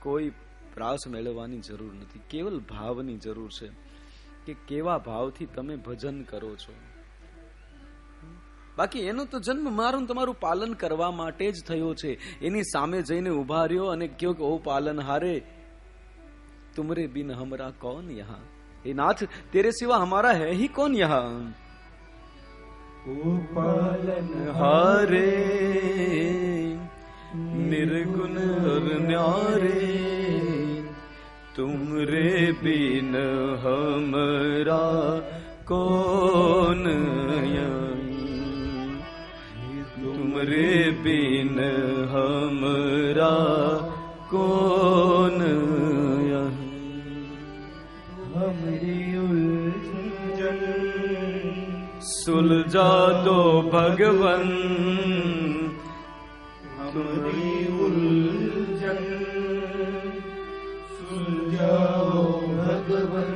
કોઈ પ્રાસ મેળવવાની જરૂર નથી, કેવલ ભાવની જરૂર છે કે કેવા ભાવથી તમે ભજન કરો છો. બાકી એનો તો જન્મ મારું તમારું પાલન કરવા માટે જ થયો છે. એની સામે જઈને ઉભા રહ્યો અને કયો કે ઓ પાલન હારે, तुमरे बिन हमरा कौन यहाँ, हे नाथ तेरे सिवा हमारा है ही कौन यहाँ. ओ पालन हारे निर्गुण और न्यारे, तुमरे बिन हमरा कौन यहाँ, तुमरे बिन हमरा कौन यहाँ. हमरी उलझन सुलझा दो भगवन, हमरी उलझन सुलझाओ भगवन,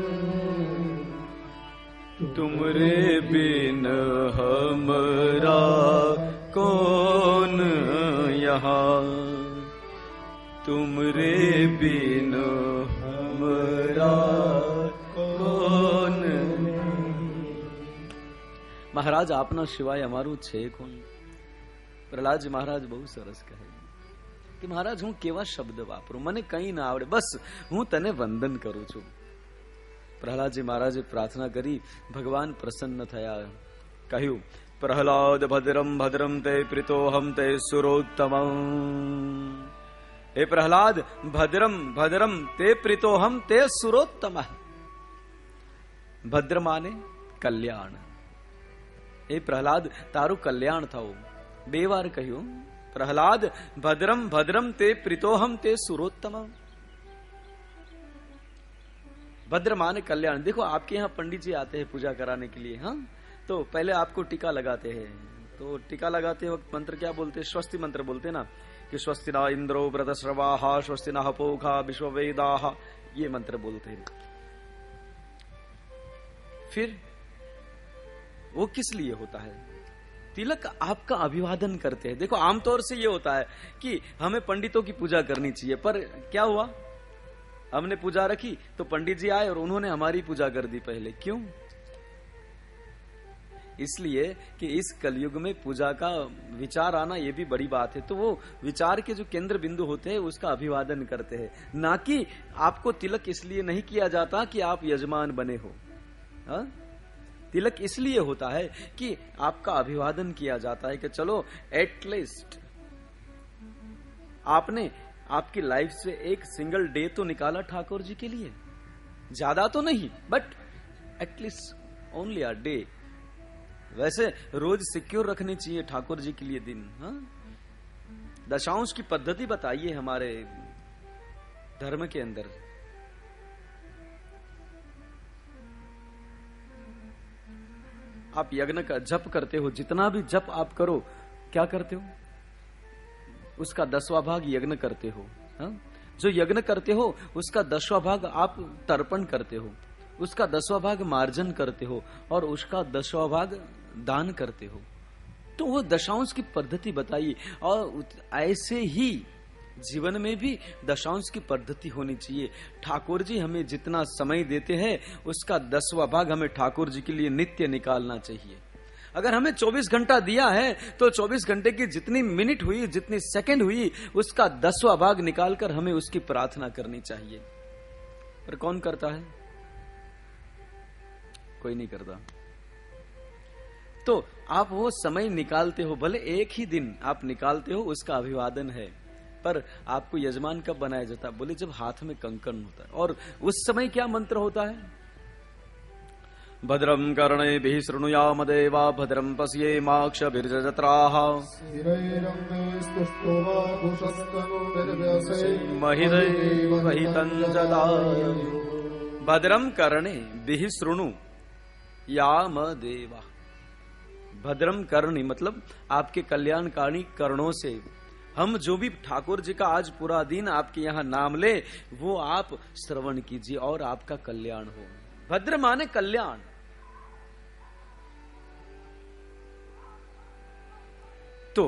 तुमरे बिन हमरा कौन यहाँ, तुमरे बिन हमरा कौन. મહારાજ આપના સિવાય અમારું છે કોણ. પ્રહલાદજી મહારાજ બહુ સરસ કહે કે મહારાજ હું કેવા શબ્દ વાપરું, મને કંઈ ના આવડે, બસ હું તને વંદન કરું છું. પ્રહલાદજી મહારાજે પ્રાર્થના કરી, ભગવાન પ્રસન્ન થયા. કહ્યું પ્રહલાદ ભદ્રમ ભદ્રમ તે પ્રીતોહમ તે સુરોત્તમ. हे प्रहलाद भद्रम भद्रम ते प्रीतोहम ते सुरोत्तम. भद्र माने कल्याण. हे प्रहलाद तारू कल्याण थाओ. बे वार कह્યું प्रहलाद भद्रम भद्रम ते प्रीतोहम ते सुरोत्तम. भद्र माने कल्याण. देखो आपके यहाँ पंडित जी आते हैं पूजा कराने के लिए, हाँ, तो पहले आपको टीका लगाते हैं. तो टीका लगाते वक्त मंत्र क्या बोलते हैं? स्वस्ति मंत्र बोलते ना, कि स्वस्ति ना इंद्रो व्रतश्रवाः स्वस्ति ना पोखा विश्ववेदाः, ये मंत्र बोलते हैं. फिर वो किस लिए होता है? तिलक आपका अभिवादन करते हैं. देखो आमतौर से ये होता है कि हमें पंडितों की पूजा करनी चाहिए, पर क्या हुआ, हमने पूजा रखी तो पंडित जी आए और उन्होंने हमारी पूजा कर दी पहले. क्यों? इसलिए कि इस कलयुग में पूजा का विचार आना ये भी बड़ी बात है. तो वो विचार के जो केंद्र बिंदु होते हैं उसका अभिवादन करते हैं, ना कि आपको तिलक इसलिए नहीं किया जाता कि आप यजमान बने हो. हा? तिलक इसलिए होता है कि आपका अभिवादन किया जाता है कि चलो एटलीस्ट आपने आपकी लाइफ से एक सिंगल डे तो निकाला ठाकुर जी के लिए. ज्यादा तो नहीं, but at least only a day. वैसे रोज सिक्योर रखनी चाहिए ठाकुर जी के लिए दिन. हाँ, दशांश की पद्धति बताइए हमारे धर्म के अंदर. आप यज्ञ का जप करते हो, जितना भी जप आप करो, क्या करते हो? उसका 10वां भाग यज्ञ करते हो. हाँ? जो यज्ञ करते हो उसका 10वां भाग आप तर्पण करते हो, उसका 10वां भाग मार्जन करते हो और उसका 10वां भाग दान करते हो. तो वो दशांश की पद्धति बताइए. और ऐसे ही जीवन में भी दशांश की पद्धति होनी चाहिए. ठाकुर जी हमें जितना समय देते हैं उसका 10वां भाग हमें ठाकुर जी के लिए नित्य निकालना चाहिए. अगर हमें 24 घंटा दिया है तो 24 घंटे की जितनी मिनट हुई, जितनी सेकंड हुई, उसका 10वां भाग निकालकर हमें उसकी प्रार्थना करनी चाहिए. पर कौन करता है? कोई नहीं करता. तो आप वो समय निकालते हो, भले एक ही दिन आप निकालते हो, उसका अभिवादन है. पर आपको यजमान कब बनाया जाता है? बोले जब हाथ में कंकण होता है. और उस समय क्या मंत्र होता है? भद्रम कर्णेभिः शृणुयाम देवा भद्रम पश्येमाक्षभिर्जत्राः महिदैवहितं जदायु. भद्रम कर्णेभिः शृणु याम देवा. भद्रम कर्णी मतलब आपके कल्याणकारी कर्णों से हम जो भी ठाकुर जी का आज पूरा दिन आपके यहाँ नाम ले, वो आप श्रवण कीजिए और आपका कल्याण हो. भद्र माने कल्याण. तो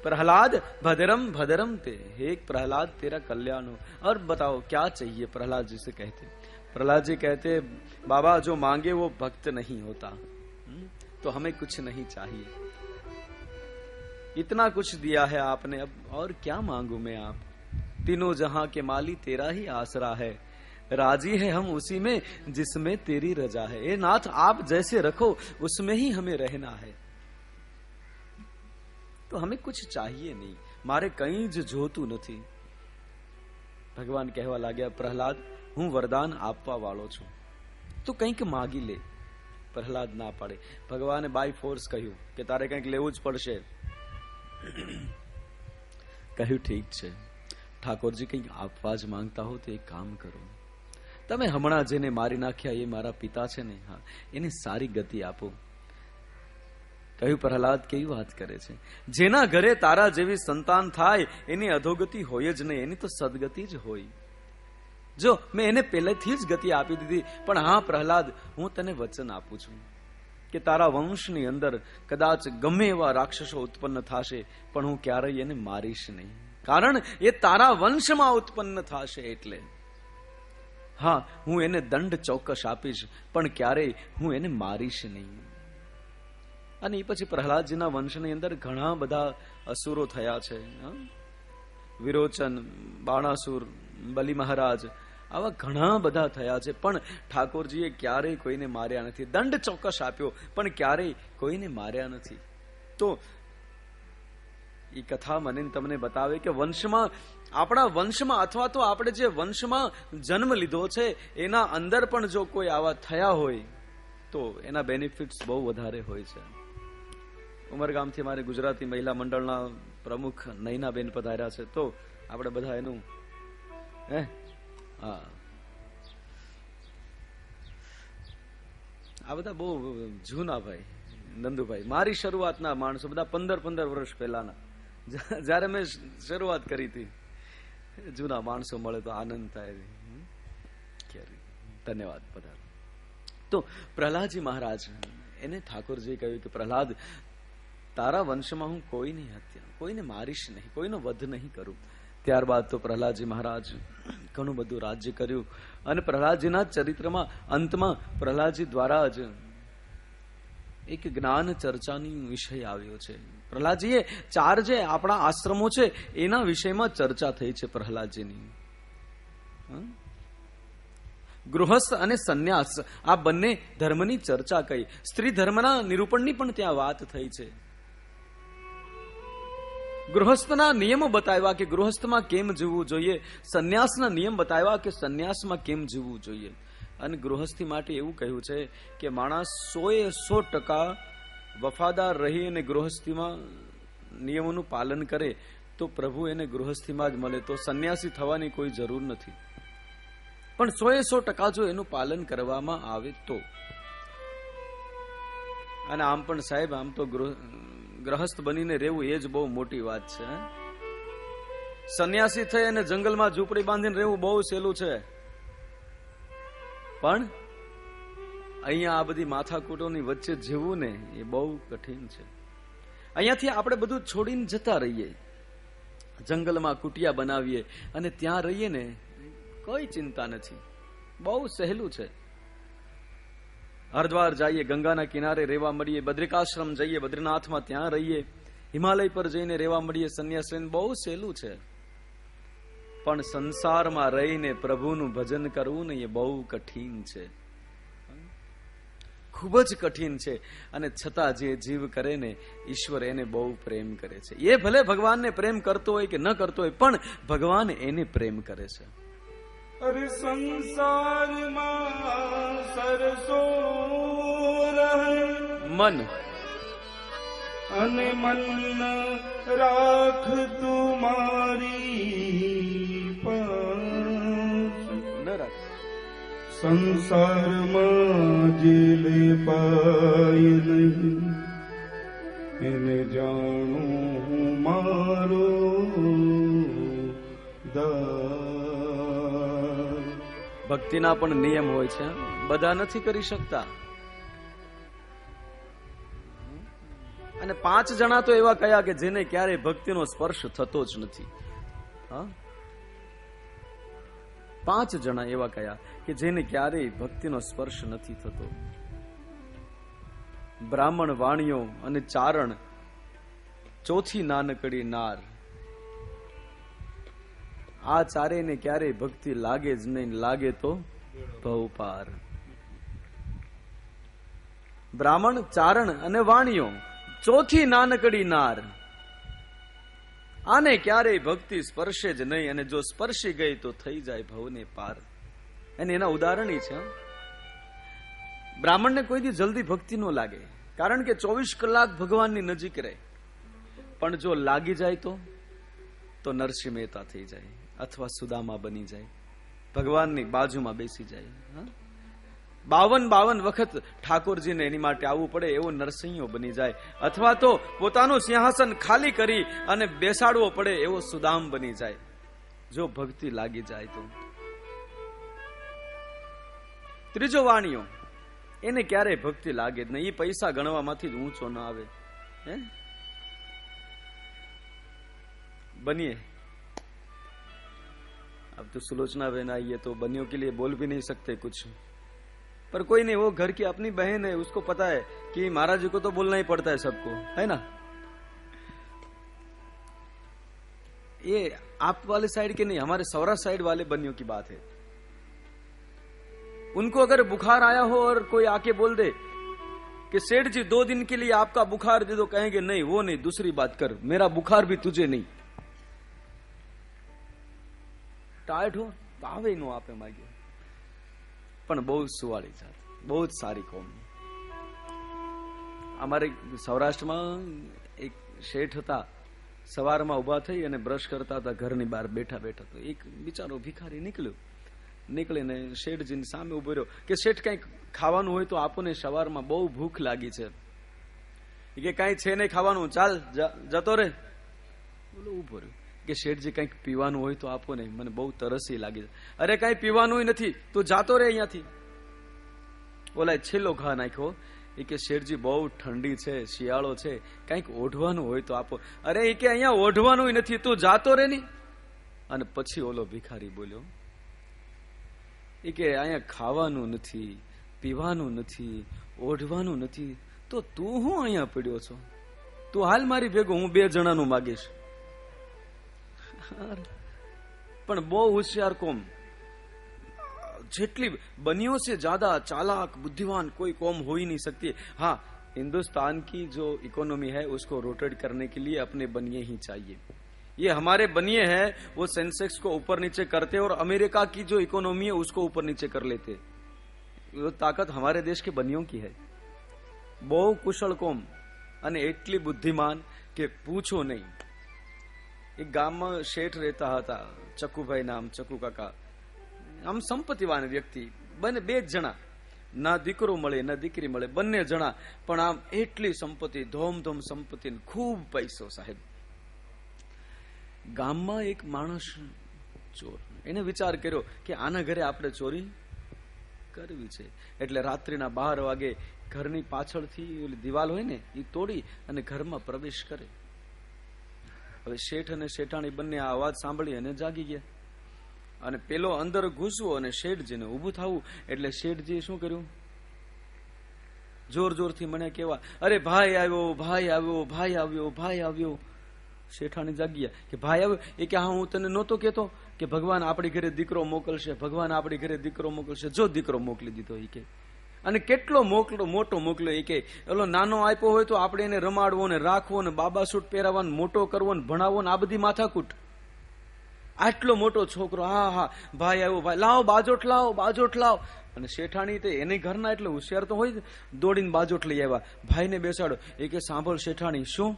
प्रहलाद भद्रम भद्रम ते, हे प्रहलाद तेरा कल्याण हो। और बताओ क्या चाहिए, प्रहलाद जी से कहते। प्रहलाद जी कहते, बाबा जो मांगे वो भक्त नहीं होता, तो हमें कुछ नहीं चाहिए, इतना कुछ दिया है आपने, अब और क्या मांगू मैं। आप तीनों जहां के माली तेरा ही आसरा है, राजी है हम उसी में जिसमें तेरी रजा है। ए नाथ आप जैसे रखो उसमें ही हमें रहना है, तो हमें कुछ चाहिए नहीं, मारे कहीं ज जोतू નથી। ભગવાન કહેવા લાગ્યા, પ્રહલાદ હું વરદાન આપવા વાળો છું, તું કંઈક માગી લે। પ્રહલાદ ના પાડે। ભગવાને બાય ફોર્સ કહ્યું કે તારે કંઈક લેવું જ પડશે। કહ્યું ઠીક છે, ઠાકોરજી કંઈક આપવા જ માંગતા હો તો એક કામ કરો, તમે હમણાં જેને મારી નાખ્યા એ મારા પિતા છે ને, હા એને સારી ગતિ આપો। કહ્યું પ્રહલાદ કેવી વાત કરે છે, જેના ઘરે તારા જેવી સંતાન થાય એની અધોગતિ હોય જ નહીં, એની તો સદગતિ જ હોય। જો મેં એને પહેલેથી જ ગતિ આપી દીધી, પણ હા પ્રહલાદ હું તને વચન આપું છું કે તારા વંશની અંદર કદાચ ગમે એવા રાક્ષસો ઉત્પન્ન થશે, પણ હું ક્યારેય એને મારીશ નહીં, કારણ એ તારા વંશમાં ઉત્પન્ન થશે એટલે। હા હું એને દંડ ચોક્કસ આપીશ, પણ ક્યારેય હું એને મારીશ નહીં। અને એ પછી પ્રહલાદજીના વંશની અંદર ઘણા બધા અસુરો થયા છે, વિરોચન, બાણાસુર, બલિ મહારાજ, આવા ઘણા બધા થયા છે, પણ ઠાકોરજીએ ક્યારેય કોઈને માર્યા નથી। દંડ ચોક્કસ આપ્યો, પણ ક્યારેય કોઈને માર્યા નથી। તો એ કથા મને તમને બતાવે કે વંશમાં, આપણા વંશમાં અથવા તો આપણે જે વંશમાં જન્મ લીધો છે એના અંદર પણ જો કોઈ આવા થયા હોય તો એના બેનિફિટ્સ બહુ વધારે હોય છે। ઉમરગામથી મારે ગુજરાતી મહિલા મંડળના પ્રમુખ નૈનાબેન પધાર્યા છે, તો આપણે બધા એનું હા આ બધા બહુ જૂના ભાઈ નંદુભાઈ, મારી શરૂઆતના માણસો બધા 15 વર્ષ પહેલાના, જયારે મેં શરૂઆત કરી હતી। જૂના માણસો મળે તો આનંદ થાય। ધન્યવાદ પધારો। તો પ્રહલાદજી મહારાજ એને ઠાકોરજી કહ્યું કે પ્રહલાદ તારા વંશમાં હું કોઈની હત્યા, કોઈને મારીશ નહીં, કોઈનો વધ નહીં કરું। ત્યારબાદ તો પ્રહલાદજી મહારાજ ઘણું બધું રાજ્ય કર્યું, અને પ્રહલાદજીના ચરિત્રમાં અંતમાં પ્રહલાદજી દ્વારા જ એક જ્ઞાન ચર્ચાની વિષય આવ્યો છે। પ્રહલાદજીએ 4 જે આપણા આશ્રમો છે એના વિષયમાં ચર્ચા થઈ છે પ્રહલાદજીની। ગૃહસ્થ અને સંન્યાસ આ બંને ધર્મની ચર્ચા કરી, સ્ત્રી ધર્મના નિરૂપણની પણ ત્યાં વાત થઈ છે। ગૃહસ્થના નિયમો બતાવ્યા કે ગૃહસ્થમાં કેમ જીવવું જોઈએ, સંન્યાસના નિયમ બતાવ્યા કે સંન્યાસમાં કેમ જીવવું જોઈએ। અને ગૃહસ્થી માટે એવું કહ્યું છે કે માણસ 100% વફાદાર રહી અને ગૃહસ્થીમાં નિયમોનું પાલન કરે તો પ્રભુ એને ગૃહસ્થીમાં જ મળે, તો સંન્યાસી થવાની કોઈ જરૂર નથી। પણ 100% જો એનું પાલન કરવામાં આવે તો। અને આમ પણ સાહેબ, આમ તો ગ્રહસ્થ બનીને રહેવું એ જ બહુ મોટી વાત છે। સંન્યાસી થઈ અને જંગલમાં ઝૂંપડી બાંધીને રહેવું બહુ સહેલું છે, પણ અહીંયા આ બધી માથાકૂટોની વચ્ચે જીવવું ને એ બહુ કઠિન છે। અહીંયાથી આપણે બધું છોડીને જતા રહીએ, જંગલમાં કુટિયા બનાવીએ અને ત્યાં રહીએ ને, કોઈ ચિંતા નથી, બહુ સહેલું છે। હરદ્વાર જઈએ, ગંગાના કિનારે રહેવા મળીએ, બદ્રિકાશ્રમ જઈએ, બદ્રીનાથમાં ત્યાં રહીએ, હિમાલય પર જઈને રહેવા મળીએ, સંન્યાસ લઈને, બહુ સહેલું છે। પણ સંસારમાં રહીને પ્રભુનું ભજન કરવું ને એ બહુ કઠિન છે, ખૂબ જ કઠિન છે। અને છતાં જે જીવ કરે ને ઈશ્વર એને બહુ પ્રેમ કરે છે। એ ભલે ભગવાનને પ્રેમ કરતો હોય કે ન કરતો હોય, પણ ભગવાન એને પ્રેમ કરે છે। અરે સંસારમાં સરસો રહે મન, અને મન રાખ તુમારી પાસ, ન રાખ સંસારમાં જેલે પાય નહીં, એને જાણું મારો દાસ। ભક્તિના પણ નિયમ હોય છે, બધા નથી કરી શકતા। અને 5 જણા તો એવા કયા કે જેને ક્યારેય ભક્તિનો સ્પર્શ થતો જ નથી. હા, 5 જણા એવા કયા કે જેને ક્યારેય ભક્તિનો સ્પર્શ નથી થતો. બ્રાહ્મણ, વાણિયો અને ચારણ, ચોથી નાનકડી નાર. આ ચારેયને ક્યારેય ભક્તિ લાગે જ નહીં, લાગે તો ભવપાર. બ્રાહ્મણ, ચારણ અને વાણિયો, ચોથી નાનકડી નાર. આને ક્યારેય ભક્તિ સ્પર્શે જ નહીં, અને જો સ્પર્શી ગઈ તો થઈ જાય ભવને પાર. અને એના ઉદાહરણ છે. બ્રાહ્મણને કોઈ દી જલ્દી ભક્તિ ન લાગે, કારણ કે 24 કલાક ભગવાનની નજીક રહે. પણ જો લાગી જાય તો નરસિંહ મહેતા થઈ જાય, અથવા સુદામા બની જાય, ભગવાનની બાજુમાં બેસી જાય. 52 વખત ઠાકોરજીને એની માટે આવવું પડે એવો નરસિંહો બની જાય, અથવા તો પોતાનું સિંહાસન ખાલી કરી અને બેસાડવો પડે એવો સુદામ બની જાય, જો ભક્તિ લાગી જાય તો. ત્રીજો વાણિયો, એને ક્યારેય ભક્તિ લાગે જ નહીં, એ પૈસા ગણવામાંથી જ ઊંચો ન આવે. बनिए, अब तो सुलोचना बहन आई है तो बनियों के लिए बोल भी नहीं सकते कुछ, पर कोई नहीं, वो घर की अपनी बहन है, उसको पता है कि महाराज जी को तो बोलना ही पड़ता है सबको, है ना. ये आप वाले साइड के नहीं, हमारे सौराष्ट्र साइड वाले बनियों की बात है. उनको अगर बुखार आया हो और कोई आके बोल दे कि सेठ जी 2 दिन के लिए आपका बुखार दे दो, कहेंगे नहीं, वो नहीं, दूसरी बात कर, मेरा बुखार भी तुझे नहीं. टाइट हो तो आवे नो आपे मागे, पण बहुत सुवाળી જાત, बहुत સારી કોમ. અમારે સૌરાષ્ટ્રમાં એક શેઠ હતા, સવારમાં ઉભા થઈ અને બ્રશ કરતા હતા, ઘરની બહાર બેઠા બેઠા તો એક બિચારો ભિખારી નીકળીને શેઠજીની સામે ઉભો રહ્યો કે શેઠ કંઈક ખાવાનું હોય તો આપો ને, સવારમાં બહુ ભૂખ લાગી છે. કે કાંઈ છે નહીં ખાવાનું, ચાલ જતો રે. બોલો ઉભો રહ્યો કે શેઠજી કંઈક પીવાનું હોય તો આપો ને, મને બહુ તરસી લાગી છે. અરે કાંઈ પીવાનું નથી, તું જાતો રે અહીંયાથી. ઓલા છેલ્લો ઘા નાખ્યો એ કે શેઠજી બહુ ઠંડી છે, શિયાળો છે, કંઈક ઓઢવાનું હોય તો આપો. અરે એ કે અહીંયા ઓઢવાનું નથી, તું જાતો રે ની. અને પછી ઓલો ભિખારી બોલ્યો એ કે અહીંયા ખાવાનું નથી, પીવાનું નથી, ઓઢવાનું નથી, તો તું હું અહીંયા પડ્યો છો? તું હાલ મારી ભેગો, હું 2 જણાનું માગીશ. પણ બહુ હોશિયાર કોમ, જેટલી बनियों से ज्यादा चालाक बुद्धिमान कोई कौम हो ही नहीं सकती. हाँ, हिंदुस्तान की जो इकोनॉमी है उसको रोटेट करने के लिए अपने बनिए ही चाहिए. ये हमारे बनिए हैं, वो सेंसेक्स को ऊपर नीचे करते और अमेरिका की जो इकोनॉमी है उसको ऊपर नीचे कर लेते. वो ताकत हमारे देश के बनियों की है. बहु कुशल कौम અને એટલી બુદ્ધિમાન કે પૂછો નહીં. એક ગામમાં શેઠ રહેતા હતા, ચકુભાઈ નામ, ચકુ કાકા. આમ સંપત્તિવાન વ્યક્તિ, બંને 2 જણા, ના દીકરો મળે ના દીકરી મળે, બંને જણા, પણ આમ એટલી સંપત્તિ, ધોમધોમ સંપત્તિ, ખૂબ પૈસો સાહેબ. ગામમાં એક માણસ ચોર, એને વિચાર કર્યો કે આના ઘરે આપણે ચોરી કરવી છે. એટલે રાત્રિના 12 વાગે ઘરની પાછળથી ઓલી દિવાલ હોય ને એ તોડી અને ઘરમાં પ્રવેશ કરે. હવે શેઠ અને શેઠાણી બંને આ અવાજ સાંભળી અને જાગી ગયા. અને પેલો અંદર ઘૂસવો અને શેઠજીને ઊભું થવું. એટલે શેઠજીએ શું કર્યું? જોર જોરથી મને કેવા, અરે ભાઈ આવ્યો, ભાઈ આવ્યો, ભાઈ આવ્યો, ભાઈ આવ્યો. શેઠાણી જાગ્યા કે ભાઈ આવ્યો? એ કે હા, હું તને નહોતો કેતો કે ભગવાન આપણી ઘરે દીકરો મોકલશે, ભગવાન આપણી ઘરે દીકરો મોકલશે. જો દીકરો મોકલી દીધો. એ કે અને કેટલો મોટો મોકલ્યો. એ કે ઓલો નાનો આપ્યો હોય તો આપણે એને રમાડવો ને રાખવો ને બાબા સૂટ પહેરાવવાનો, મોટો કરવો ને ભણાવવો ને આ બધી માથાકૂટ. આટલો મોટો છોકરો, હા હા ભાઈ આવ્યો, ભાઈ લાવો બાજોટ, લાવો બાજોટ લાવો. અને શેઠાણી તે એને ઘરના એટલે હોશિયાર તો હોય, દોડીને બાજોટ લઈ આવ્યા, ભાઈને બેસાડો. એ કે સાંભળ શેઠાણી, શું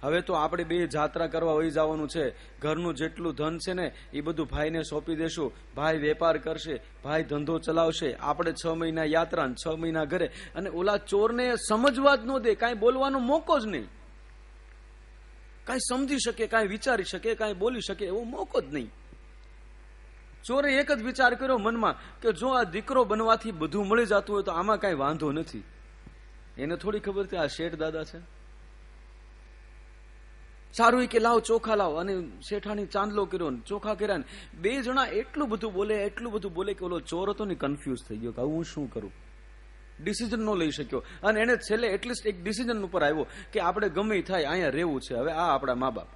હવે તો આપણે 2 જાત્રા કરવા વહી જવાનું છે, ઘરનું જેટલું ધન છે ને એ બધું ભાઈને સોંપી દેશું, ભાઈ વેપાર કરશે, ભાઈ ધંધો ચલાવશે, આપણે 6 મહિના યાત્રા, 6 મહિના ઘરે. અને ઓલા ચોરને સમજવા જ ન દે, કાંઈ બોલવાનો મોકો જ નહીં, કાંઈ સમજી શકે, કાંઈ વિચારી શકે, કાંઈ બોલી શકે એવો મોકો જ નહીં. ચોરે એક જ વિચાર કર્યો મનમાં કે જો આ દીકરો બનવાથી બધું મળી જતું હોય તો આમાં કાંઈ વાંધો નથી. એને થોડી ખબર છે આ શેઠ દાદા છે, સારું કે લાવ ચોખા લાવ, અને શેઠાણી ચાંદલો કર્યો ને ચોખા કર્યા. બે જણા એટલું બધું બોલે કે ઓલો ચોર હતો ને કન્ફ્યુઝ થઈ ગયો કે હું શું કરું, ડિસિઝન ન લઈ શક્યો. અને એને છેલ્લે એટલીસ્ટ એક ડિસિઝન ઉપર આવ્યો કે આપણે ગમે થાય અહીંયા રહેવું છે, હવે આ આપણા મા બાપ.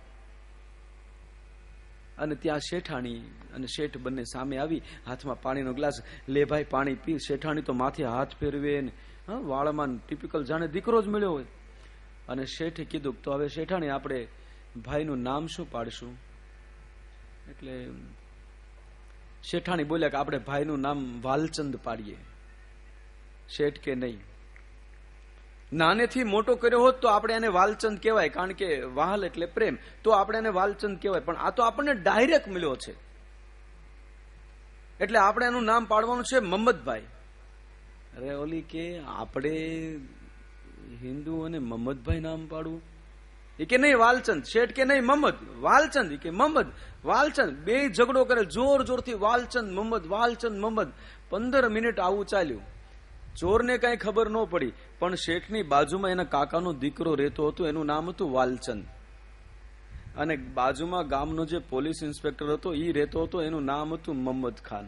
અને ત્યાં શેઠાણી અને શેઠ બંને સામે આવી, હાથમાં પાણીનો ગ્લાસ, લે ભાઈ પાણી પી. શેઠાણી તો માથે હાથ ફેરવે ને વાળમાં ટિપિકલ જાણે દીકરો જ મળ્યો હોય. અને શેઠે કીધું તો હવે શેઠાણી આપણે ભાઈનું નામ શું પાડશું? એટલે શેઠાણી બોલ્યા કે આપણે ભાઈનું નામ વાલચંદ પાડીએ. શેઠ કે નહીં, નાનેથી મોટો કર્યો હોત તો આપણે એને વાલચંદ કહેવાય, કારણ કે વાલ એટલે પ્રેમ, તો આપણે એને વાલચંદ કહેવાય. પણ આ તો આપણને ડાયરેક્ટ મળ્યો છે, એટલે આપણે એનું નામ પાડવાનું છે મમ્મદભાઈ. અરે ઓલી કે આપણે હિન્દુ અને મમ્મદભાઈ નામ પાડવું? એ કે નહીં વાલચંદ. શેઠ કે નહીં મમ્મદ. વાલચંદ. એ કે મમ્મદ વાલચંદ. બે ઝઘડો કરે જોર જોરથી, વાલચંદ મમ્મદ, વાલચંદ મમ્મદ. 15 મિનિટ આવું ચાલ્યું. ચોરને કઈ ખબર ન પડી, પણ શેઠની બાજુમાં એના કાકાનો દીકરો રહેતો હતો, એનું નામ હતું વાલચંદ. અને બાજુમાં ગામનો જે પોલીસ ઇન્સ્પેક્ટર હતો એ રહેતો હતો, એનું નામ હતું મમ્મદ ખાન.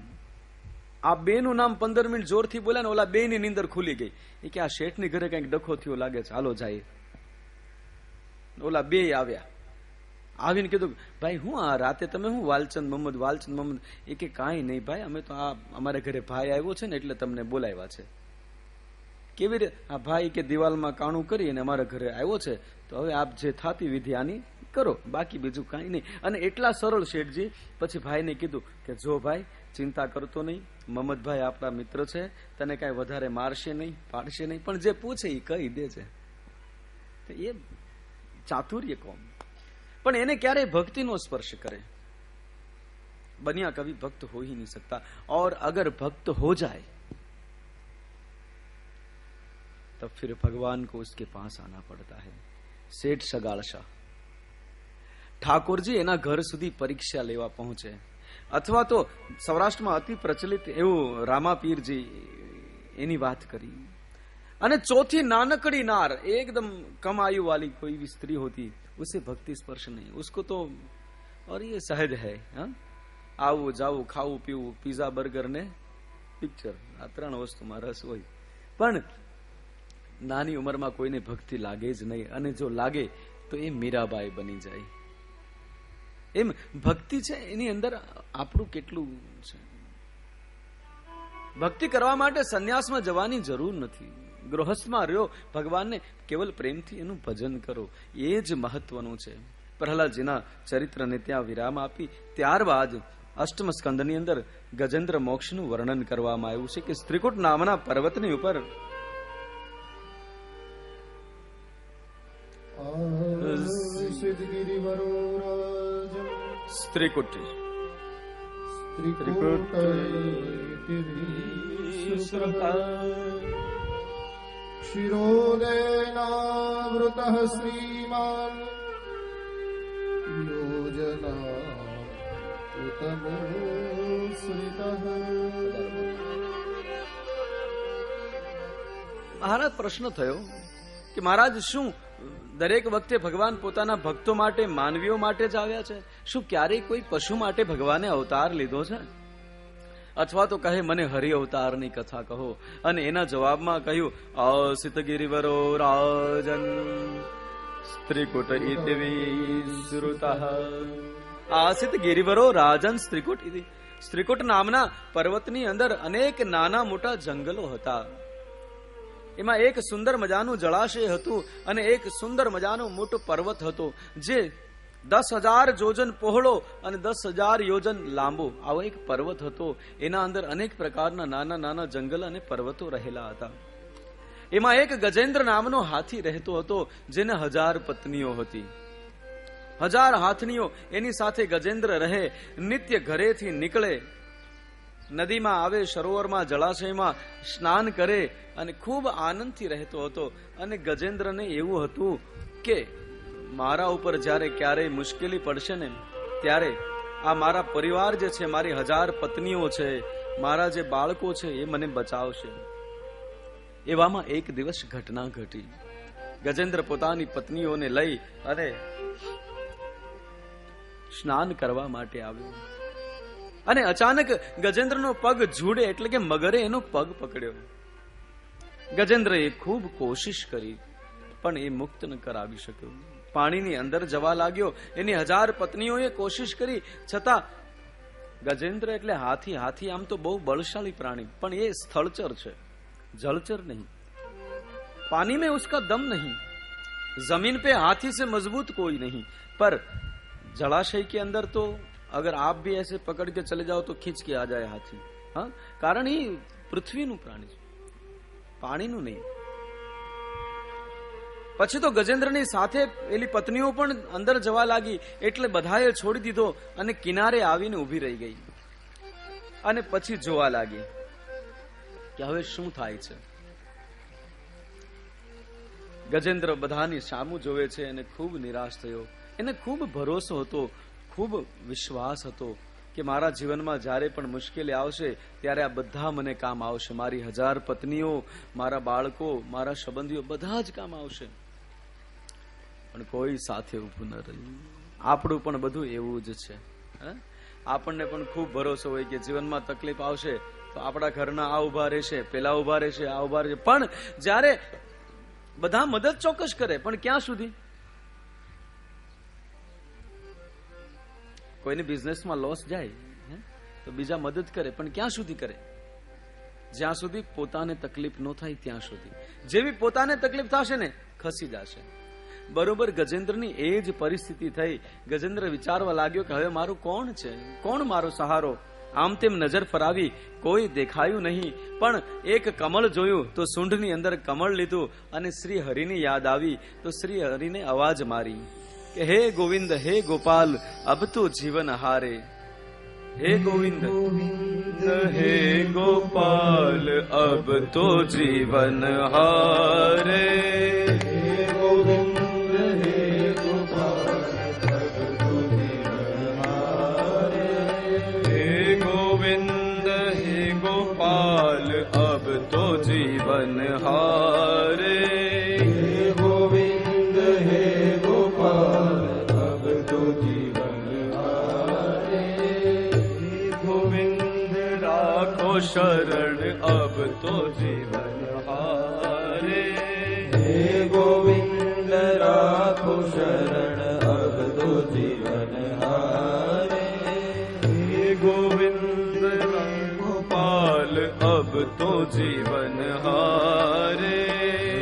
આ બેનું નામ 15 મિનિટ જોરથી બોલ્યા ને ઓલા બે ની નીંદર ખુલી ગઈ. એ કે આ શેઠની ઘરે કઈક ડખો થયો લાગે છે, હાલો જાય. ઓલા બે આવ્યા, આવીને કીધું ભાઈ હું આ રાતે તમે હું વાલચંદ મમ્મદ વાલચંદ મમ્મદ? એ કે કાંઈ નહીં ભાઈ, અમે તો આ અમારા ઘરે ભાઈ આવ્યો છે ને એટલે તમને બોલાવ્યા છે. કેવી રીતે? આ ભાઈ કે દિવાલમાં કાણું કરી અને અમારા ઘરે આવ્યો છે, તો હવે આપ જે થાતી વિધિ આની કરો, બાકી બીજું કાંઈ નહીં. અને એટલા સરળ શેઠજી. પછી ભાઈને કીધું કે જો ભાઈ ચિંતા કરતો નહીં, મમ્મદભાઈ આપણા મિત્ર છે, તને કાંઈ વધારે મારશે નહીં, પાડશે નહીં, પણ જે પૂછે એ કહી દે છે. એ ચાતુર્ય કોમ. પણ એને ક્યારેય ભક્તિનો સ્પર્શ કરે. બનિયા कभी भक्त हो ही नहीं सकता, और अगर भक्त हो जाए तब फिर भगवान को उसके पास आना पड़ता है. सेठ सगाड़ शाह ઠાકોરજી એના ઘર સુધી પરીક્ષા લેવા પહોંચે. અથવા તો સૌરાષ્ટ્રમાં અતિ પ્રચલિત એવું રામાપીરજી એની વાત કરી. અને ચોથી નાનકડી નાર, एकदम कम आयु वाली कोई भी स्त्री होती, उसे भक्ति स्पर्श नहीं, उसको तो और ये सहज है. આવું જાવું, ખાવું પીવું, પીઝા બર્ગર ને પિક્ચર, આ 3 વસ્તુમાં રસ હોય. પણ નાની ઉંમરમાં કોઈને ભક્તિ લાગે જ નહીં, અને જો લાગે તો એ મીરાબાઈ બની જાય. એમ ભક્તિ છે એની અંદર આપણું કેટલું છે. ભક્તિ કરવા માટે સંન્યાસમાં જવાની જરૂર નથી. ગૃહસ્થમાં રહ્યો, ભગવાનને કેવલ પ્રેમથી એનું ભજન કરો, એ જ મહત્વનું છે. પ્રહલાદજીના ચરિત્રને ત્યાં વિરામ આપી ત્યારબાદ અષ્ટમ સ્કંદની અંદર ગજેન્દ્ર મોક્ષનું વર્ણન કરવામાં આવ્યું છે કે સ્ત્રીકૂટ નામના પર્વતની ઉપર સ્ત્રીકૂટ શિરોદેનાવૃતઃ શ્રીમાન યોજના મહારાજ પ્રશ્ન થયો કે મહારાજ શું દરેક વખતે ભગવાન પોતાના ભક્તો માટે, માનવીઓ માટે જ આવ્યા છે? શું ક્યારેય કોઈ પશુ માટે ભગવાને અવતાર લીધો છે? અથવા તો કહે મને હરિ અવતારની કથા કહો. અને એના જવાબમાં કહ્યું અસિત ગિરિવરો રાજન સ્ત્રીકૂટ ઇતિ વિશ્રુતઃ. આસિત ગિરિવરો રાજન સ્ત્રીકૂટ ઇતિ. સ્ત્રીકૂટ નામના પર્વતની અંદર અનેક નાના મોટા જંગલો હતા. એમાં એક સુંદર મજાનું જળાશય હતું અને એક સુંદર મજાનો મોટો પર્વત હતો જે 10,000 યોજન પહોળો અને 10,000 યોજન લાંબો આવો એક પર્વત હતો. એના અંદર અનેક પ્રકારના નાના નાના જંગલ અને પર્વતો રહેલા હતા. એમાં એક ગજેન્દ્ર નામનો હાથી રહેતો હતો જેને 1000 પત્નીઓ હતી. 1000 હાથનીઓ એની સાથે ગજેન્દ્ર રહે. નિત્ય ઘરેથી નીકળે, નદીમાં આવે, સરોવરમાં, જળાશયમાં સ્નાન કરે અને ખૂબ આનંદથી રહેતો હતો. અને ગજેન્દ્રને એવું હતું કે મારા ઉપર જ્યારે ક્યારેય મુશ્કેલી પડશે ને ત્યારે આ મારા પરિવાર જે છે, મારી 1000 પત્નીઓ છે, મારા જે બાળકો છે એ મને બચાવશે. એવામાં એક દિવસ ઘટના ઘટી. ગજેન્દ્ર પોતાની પત્નીઓને લઈ અને સ્નાન કરવા માટે આવ્યો અને અચાનક ગજેન્દ્રનો પગ ઝૂડે એટલે કે મગરે એનો પગ પકડ્યો. ગજેન્દ્રએ ખૂબ કોશિશ કરી પણ એ મુક્ત ન કરાવી શક્યો. પાણીની અંદર જવા લાગ્યો. એની 1000 પત્નીઓએ કોશિશ કરી છતાં ગજેન્દ્ર એટલે હાથી. હાથી આમ તો બહુ બળશાળી પ્રાણી, પણ એ સ્થળચર છે, જલચર नहीं. पानी में उसका दम नहीं, जमीन पे हाथी से मजबूत कोई नहीं, पर जलाशय के अंदर तो अगर आप भी ऐसे पकड़ के चले जाओ तो खींच के आ जाए हाथी. हाँ, कारण એ પૃથ્વીનું પ્રાણી છે, પાણીનું નહીં. પછી તો ગજેન્દ્રની સાથે એની પત્નીઓ પણ અંદર જવા લાગી એટલે બધાએ છોડી દીધો અને કિનારે આવીને ઊભી રહી ગઈ અને પછી જોવા લાગી કે હવે શું થાય છે. ગજેન્દ્ર બધાની સામું જોવે છે અને ખૂબ નિરાશ થયો. એને ખૂબ ભરોસો હતો, ખૂબ વિશ્વાસ હતો કે મારા જીવનમાં જ્યારે પણ મુશ્કેલી આવશે ત્યારે આ બધા મને કામ આવશે. મારી 1000 પત્નીઓ, મારા બાળકો, મારા સંબંધીઓ બધા જ કામ આવશે. પણ કોઈ સાથે ઊભું ન રહ્યું. આપણું પણ બધું એવું જ છે. આપણને પણ ખૂબ ભરોસો હોય કે જીવનમાં તકલીફ આવશે તો આપણા ઘરના આ ઉભા રહેશે, પેલા ઉભા રહેશે, આ ઉભા રહેશે. પણ જ્યારે બધા મદદ ચોક્કસ કરે, પણ ક્યાં સુધી? કોઈને બિઝનેસમાં લોસ જાય તો બીજા મદદ કરે, પણ ક્યાં સુધી કરે? જ્યાં સુધી પોતાને તકલીફ ન થાય ત્યાં સુધી. જેવી પોતાને તકલીફ થશે ને ખસી જશે. બરોબર ગજેન્દ્રની એ જ પરિસ્થિતિ થઈ. ગજેન્દ્ર વિચારવા લાગ્યો કે હવે મારું કોણ છે, કોણ મારો સહારો? આમ તેમ નજર ફરાવી, કોઈ દેખાયું નહીં. પણ એક કમળ જોયું તો સૂંઢની અંદર કમળ લીધું અને શ્રી હરિની યાદ આવી તો શ્રી હરિને અવાજ મારી કે હે ગોવિંદ, હે ગોપાલ, અબ તો જીવન હારે. હે ગોવિંદ, હે ગોપાલ, અબ તો જીવન હારે. હે ગોવિંદ, હે ગોપાલ, અબ તો જીવન હારે. હે ગોવિંદ, હે ગોપાલ, અબ તો જીવન હારે. હે ગોવિંદ, હે ગોપાલ, અબ તો જીવન હારે. ગોવિંદ રાખો શરણ, અબ તો જીવન હારે. હે ગોવિંદ રાખો શરણ, અબ તો જીવન હારે. હે ગોવિંદ ગોપાલ, અબ તો જીવન હારે.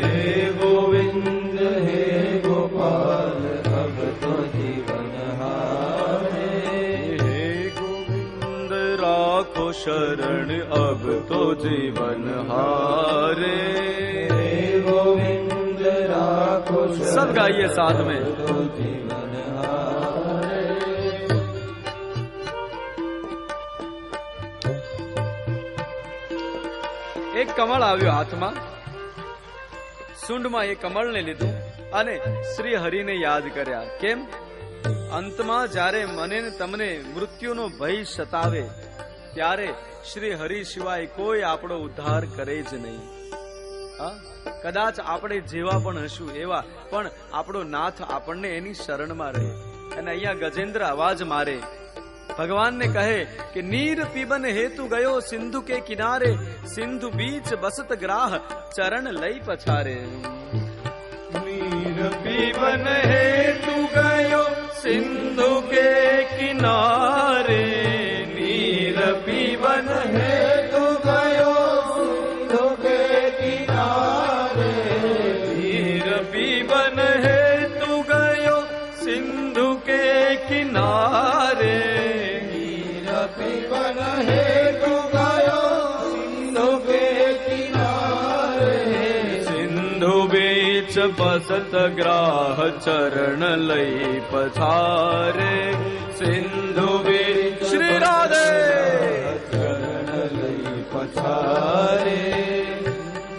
હે ગોવિંદ, હે ગોપાલ, અબ તો જીવન હારે. હે ગોવિંદ રાખો શરણ, અબ તો જીવન હારે. હે ગોવિંદ રાખો શરણ, सब गाइए साथ में. તો જીવન હારે. એક કમળ આવ્યો હાથમાં, સૂંઢમાં એ કમળને લીધું અને શ્રી હરિને યાદ કર્યા. કેમ? અંતમાં જ્યારે મને ને તમને મૃત્યુનો ભય સતાવે ત્યારે શ્રી હરિ સિવાય કોઈ આપણો ઉદ્ધાર કરે જ નહીં. હા, કદાચ આપણે જેવા પણ હશું એવા, પણ આપણો નાથ આપણને એની શરણમાં રહે. અને અહીંયા ગજેન્દ્ર અવાજ મારે, ભગવાનને કહે કે નીર પીબન હેતુ ગયો સિંધુ કે કિનારે, સિંધુ બીચ બસત ગ્રાહ ચરણ લઈ પછારે. નીર પીબન હેતુ ગયો સિંધુ કે કિનારે, નીર પીબન હેતુ ગયો સિંધુ કે કિનારે. નીર પીબન હેતુ ગયો સિંધુ કે કિનારે. પીવન હેતુ ગયો સિંધુ કે કિનારે. સિંધુ બીચ બસત ગ્રાહ ચરણ લઈ પછારે. સિંધુ બીચ શ્રી રાધે ચરણ લઈ પછારે.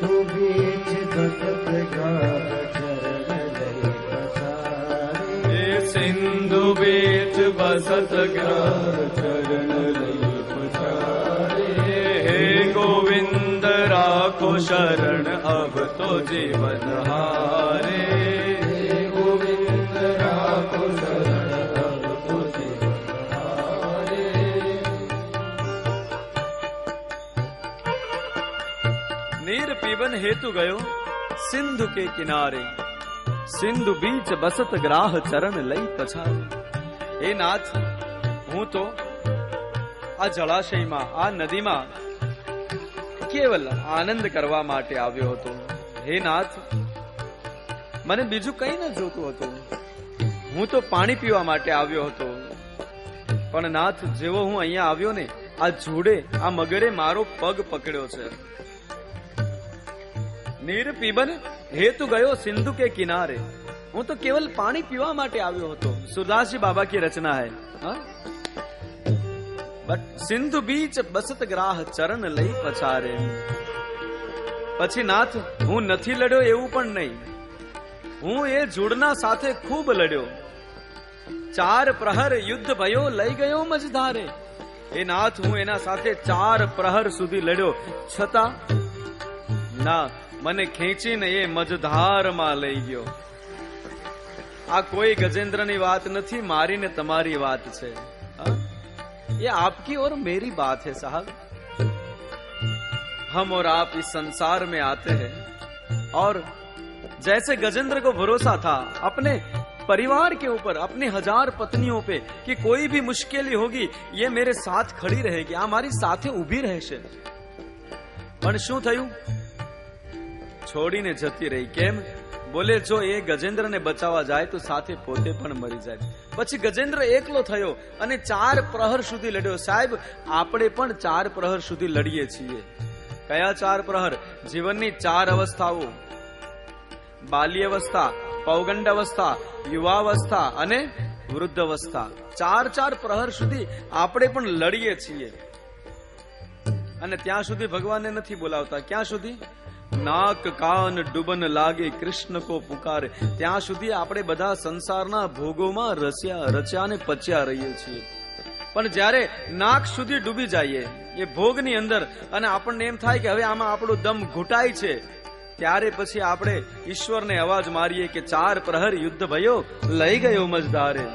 સિંધુ બીચ બસત ગ્રાહ ચરણ લઈ પછારે. સિંધુ બીચ બસત ગ્રાહ ચરણ લઈ પછારે. હે ગોવિંદ રાખો શરણ, અબ તો જીવન હારે. હે ગોવિંદ રાખો શરણ, અબ તો જીવન નીર પીવન હેતુ ગયો સિંધુ કે કિનારે, સિંધુ બીચ બસત ગ્રાહ ચરણ લઈ પછારે. હે નાથ, હું તો આ જળાશયમાં, આ નદીમાં કેવલ આનંદ કરવા માટે આવ્યો હતો. હે નાથ, મને બીજું કઈ ન જોતું હતું. હું તો પાણી પીવા માટે આવ્યો હતો. પણ નાથ, જેવો હું અહીંયા આવ્યો ને, આ જોડે, આ મગરે મારો પગ પકડ્યો છે. નીર પીબન હેતુ ગયો સિંધુ કે કિનારે. હું તો કેવલ પાણી પીવા માટે આવ્યો હતો. સુરદાસજી બાબા की रचना है. બટ સિંધુ બીચ બસત ગ્રાહ ચરણ લઈ પછારે. પછી નાથ, હું નથી લડ્યો એવું પણ નહીં. હું એ જોડના સાથે ખૂબ લડ્યો. 4 પ્રહર યુદ્ધ ભયો લઈ ગયો મજધારે. એ નાથ, હું એના સાથે 4 પ્રહર સુધી લડ્યો, છતાં ના, મને ખેંચીને એ મજધારમાં લઈ ગયો. આ કોઈ ગજેન્દ્રની વાત નથી, મારી ને તમારી વાત છે. ये आपकी और मेरी बात है साहब. हम और आप इस संसार में आते हैं और जैसे गजेंद्र को भरोसा था अपने परिवार के ऊपर, अपनी 1000 पत्नियों पे, कि कोई भी मुश्किल होगी ये मेरे साथ खड़ी रहेगी, आ मारी साथे उभी રહેશે. પણ શું થયું? છોડીને જતી રહી. કેમ? બોલે, જો એ ગજેન્દ્રને બચાવવા જાય તો સાથે પોતે પણ મરી જાય. પછી ગજેન્દ્ર એકલો થયો અને 4 પ્રહર સુધી લડ્યો. સાહેબ, આપણે પણ 4 પ્રહર સુધી લડીએ છીએ. કયા 4 પ્રહર? જીવનની 4 અવસ્થાઓ: બાલ્ય અવસ્થા, પૌગંડ અવસ્થા, યુવાવસ્થા અને વૃદ્ધ અવસ્થા. 4 પ્રહર સુધી આપણે પણ લડીએ છીએ. અને ત્યાં સુધી ભગવાનને નથી બોલાવતા. ક્યાં સુધી? નાક કાન ડૂબન લાગે કૃષ્ણ કો પુકારે. ત્યાં સુધી આપણે બધા સંસારના ભોગોમાં રચ્યા ને પચ્યા રહીએ છીએ. પણ જ્યારે નાક સુધી ડૂબી જઈએ એ ભોગની અંદર અને આપણને એમ થાય કે હવે આમાં આપણો દમ ઘૂંટાય છે, ત્યારે પછી આપણે ઈશ્વરને અવાજ મારીએ કે 4 પ્રહર યુદ્ધ ભયો લઈ ગયો મજધારે.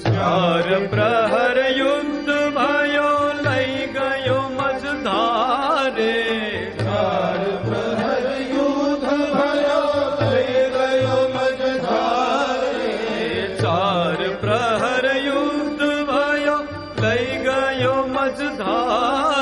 4 પ્રહર યુદ્ધ ભયો લઈ ગયો મજધારે. 4 પ્રહર યુદ્ધ ભયો લઈ ગયો મજધારે. 4 પ્રહર યુદ્ધ ભયો લઈ ગયો મજધારે.